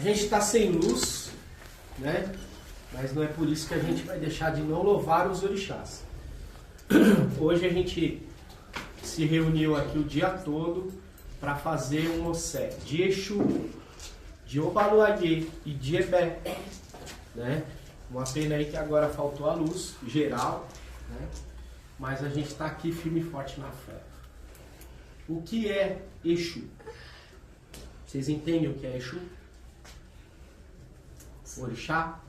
gente está sem luz, né? Mas não é por isso que a gente vai deixar de não louvar os orixás. Hoje a gente se reuniu aqui o dia todo para fazer um ossé de Exu, de Obaluayê e de Ebé, né? Uma pena aí que agora faltou a luz geral, né? Mas a gente está aqui firme e forte na fé. O que é Exu? Vocês entendem o que é Exu? Orixá?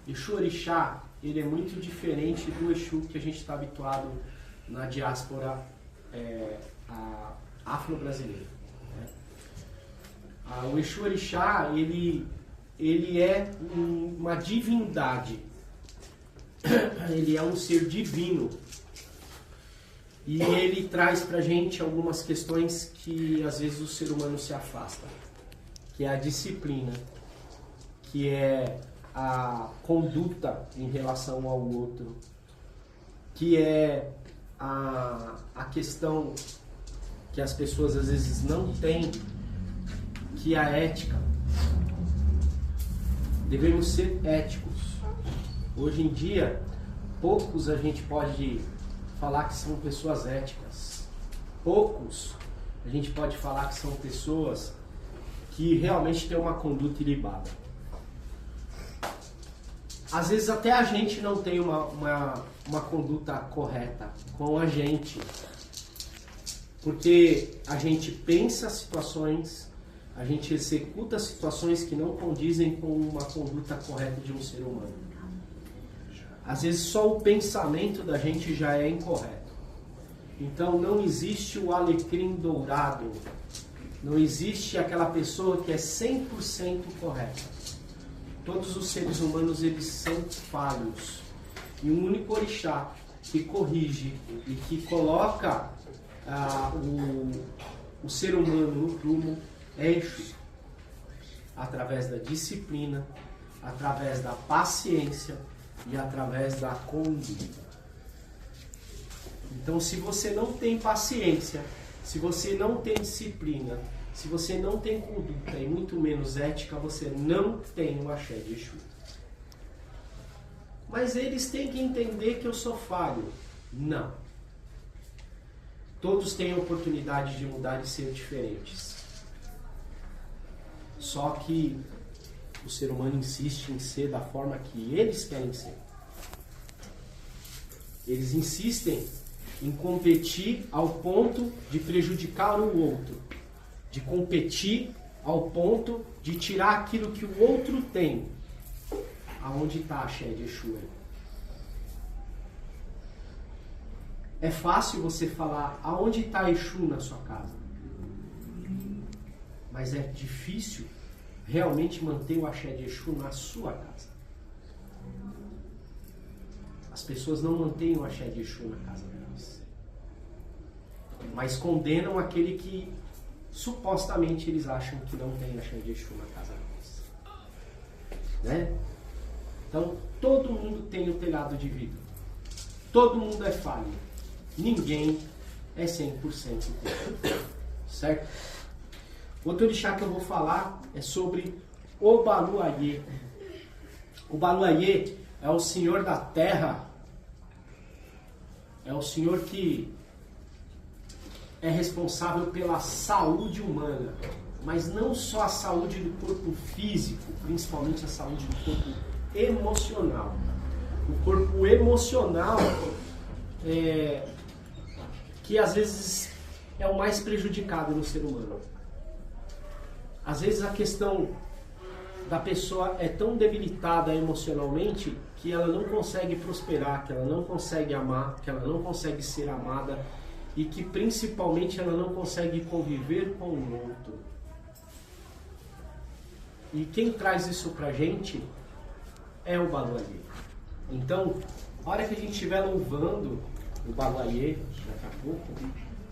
Exu Orixá, ele é muito diferente do Exu que a gente está habituado na diáspora afro-brasileira. Né? O Exu Orixá, ele é uma divindade. Ele é um ser divino. E ele traz pra gente algumas questões que às vezes o ser humano se afasta. Que é a disciplina, que é a conduta em relação ao outro, que é a questão que as pessoas às vezes não têm, que é a ética. Devemos ser éticos. Hoje em dia, poucos a gente pode falar que são pessoas éticas. Poucos a gente pode falar que são pessoas que realmente têm uma conduta ilibada. Às vezes até a gente não tem uma conduta correta com a gente. Porque a gente pensa situações, a gente executa situações que não condizem com uma conduta correta de um ser humano. Às vezes só o pensamento da gente já é incorreto. Então não existe o alecrim dourado, não existe aquela pessoa que é 100% correta. Todos os seres humanos, eles são falhos. E um único orixá que corrige e que coloca o ser humano no prumo é Exu. Através da disciplina, através da paciência e através da conduta. Então, se você não tem paciência, se você não tem disciplina, se você não tem conduta e muito menos ética, você não tem o axé de Exu. Mas eles têm que entender que eu sou falho. Não. Todos têm a oportunidade de mudar e ser diferentes. Só que o ser humano insiste em ser da forma que eles querem ser. Eles insistem em competir ao ponto de prejudicar o outro. De competir ao ponto de tirar aquilo que o outro tem. Aonde está a axé de Exu aí? É fácil você falar aonde está Exu na sua casa. Mas é difícil realmente manter o axé de Exu na sua casa. As pessoas não mantêm o axé de Exu na casa delas. Mas condenam aquele que supostamente eles acham que não tem axé de Exu na casa deles. Né? Então, todo mundo tem o telhado de vidro. Todo mundo é falho. Ninguém é 100% correto. Certo? Outro orixá que eu vou falar é sobre Obaluayê. Obaluayê é o senhor da terra. É o senhor que é responsável pela saúde humana. Mas não só a saúde do corpo físico, principalmente a saúde do corpo emocional. O corpo emocional que às vezes é o mais prejudicado no ser humano. Às vezes a questão da pessoa é tão debilitada emocionalmente que ela não consegue prosperar, que ela não consegue amar, que ela não consegue ser amada e que principalmente ela não consegue conviver com o outro. E quem traz isso pra gente é o Obaluayê. Então, a hora que a gente estiver louvando o Obaluayê, daqui a pouco,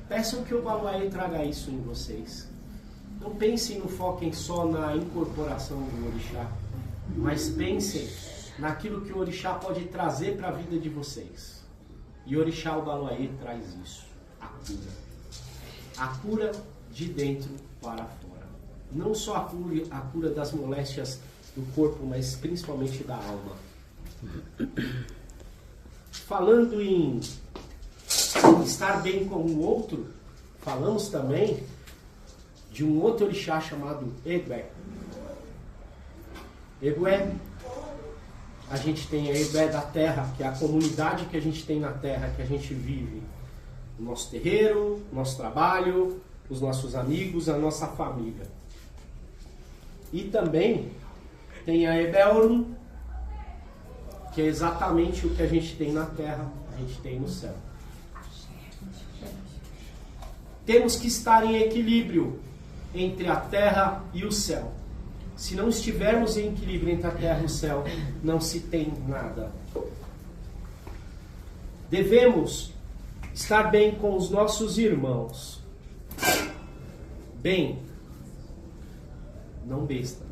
peçam que o Obaluayê traga isso em vocês. Não pensem, não foquem só na incorporação do orixá, mas pensem naquilo que o orixá pode trazer para a vida de vocês. E o orixá Obaluayê traz isso, a cura. A cura de dentro para fora. não só a cura das moléstias do corpo, mas principalmente da alma. Falando em estar bem com o outro, falamos também de um outro orixá chamado Egué. Egué, a gente tem a Egué da terra, que é a comunidade que a gente tem na terra, que a gente vive. O nosso terreiro, o nosso trabalho, os nossos amigos, a nossa família. E também tem a Ebé-Orum, que é exatamente o que a gente tem na terra, a gente tem no céu. Temos que estar em equilíbrio entre a terra e o céu. Se não estivermos em equilíbrio entre a terra e o céu, não se tem nada. Devemos estar bem com os nossos irmãos. Bem, não besta,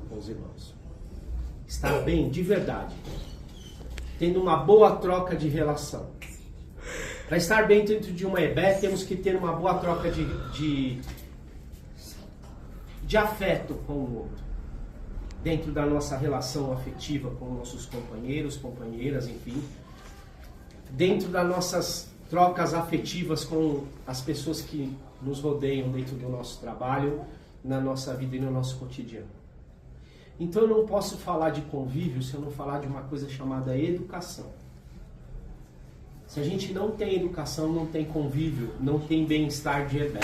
com os irmãos. Estar bem de verdade, tendo uma boa troca de relação. Para estar bem dentro de uma Ebé, temos que ter uma boa troca de afeto com o outro. Dentro da nossa relação afetiva com nossos companheiros, companheiras, enfim. Dentro das nossas trocas afetivas com as pessoas que nos rodeiam dentro do nosso trabalho, na nossa vida e no nosso cotidiano. Então eu não posso falar de convívio se eu não falar de uma coisa chamada educação. Se a gente não tem educação, não tem convívio, não tem bem-estar de Ebé.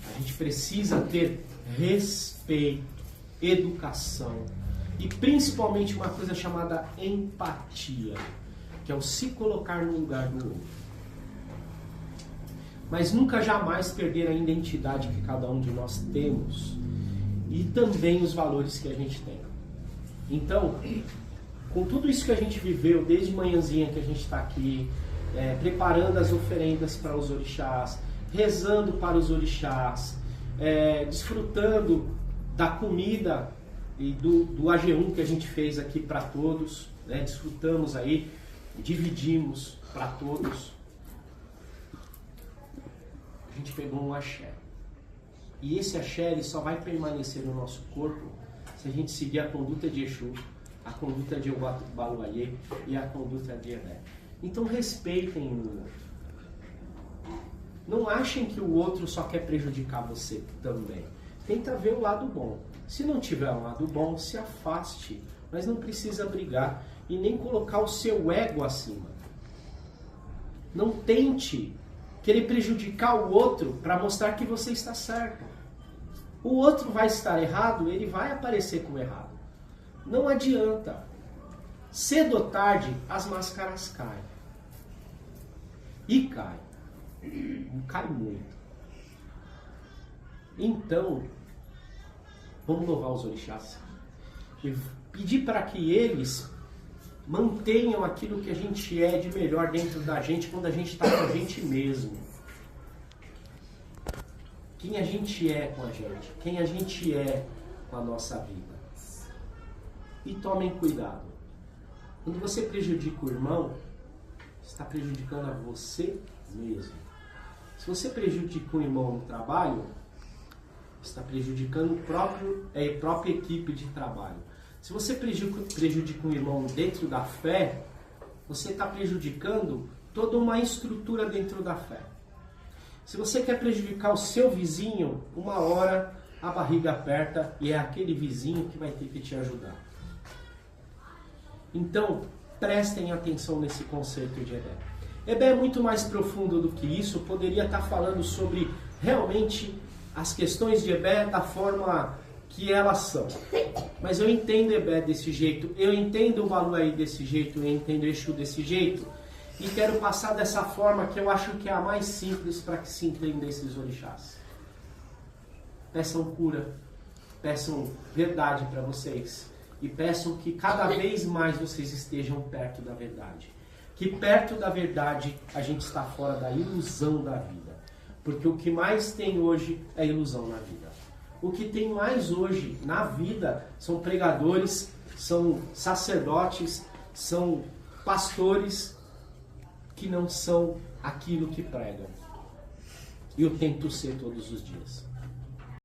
A gente precisa ter respeito, educação e principalmente uma coisa chamada empatia, que é o se colocar no lugar do outro. Mas nunca jamais perder a identidade que cada um de nós temos e também os valores que a gente tem. Então, com tudo isso que a gente viveu, desde manhãzinha que a gente está aqui, preparando as oferendas para os orixás, rezando para os orixás, desfrutando da comida e do AG1 que a gente fez aqui para todos, né? Desfrutamos aí, dividimos para todos. A gente pegou um axé. E esse axé ele só vai permanecer no nosso corpo se a gente seguir a conduta de Exu, a conduta de Baluayê e a conduta de Ebé. Então respeitem o outro. Não achem que o outro só quer prejudicar você também. Tenta ver o lado bom. Se não tiver um lado bom, se afaste. Mas não precisa brigar e nem colocar o seu ego acima. Não tente querer prejudicar o outro para mostrar que você está certo. O outro vai estar errado, ele vai aparecer como errado. Não adianta. Cedo ou tarde, as máscaras caem. E caem. Cai muito. Então, vamos louvar os orixás e pedir para que eles mantenham aquilo que a gente é de melhor dentro da gente quando a gente está com a gente mesmo. Quem a gente é com a gente, quem a gente é com a nossa vida. E tomem cuidado. Quando você prejudica o irmão, você está prejudicando a você mesmo. Se você prejudica o irmão no trabalho, você está prejudicando a própria equipe de trabalho. Se você prejudica um irmão dentro da fé, você está prejudicando toda uma estrutura dentro da fé. Se você quer prejudicar o seu vizinho, uma hora a barriga aperta e é aquele vizinho que vai ter que te ajudar. Então, prestem atenção nesse conceito de Ebé. Ebé é muito mais profundo do que isso, poderia estar falando sobre realmente as questões de Ebé da forma que elas são. Mas eu entendo Ebé desse jeito, eu entendo o Baluayê desse jeito, eu entendo o Exu desse jeito, e quero passar dessa forma que eu acho que é a mais simples para que se entenda esses orixás. Peçam cura, peçam verdade para vocês, e peçam que cada vez mais vocês estejam perto da verdade. Que perto da verdade a gente está fora da ilusão da vida. Porque o que mais tem hoje é ilusão na vida. O que tem mais hoje na vida são pregadores, são sacerdotes, são pastores que não são aquilo que pregam. E eu tento ser todos os dias.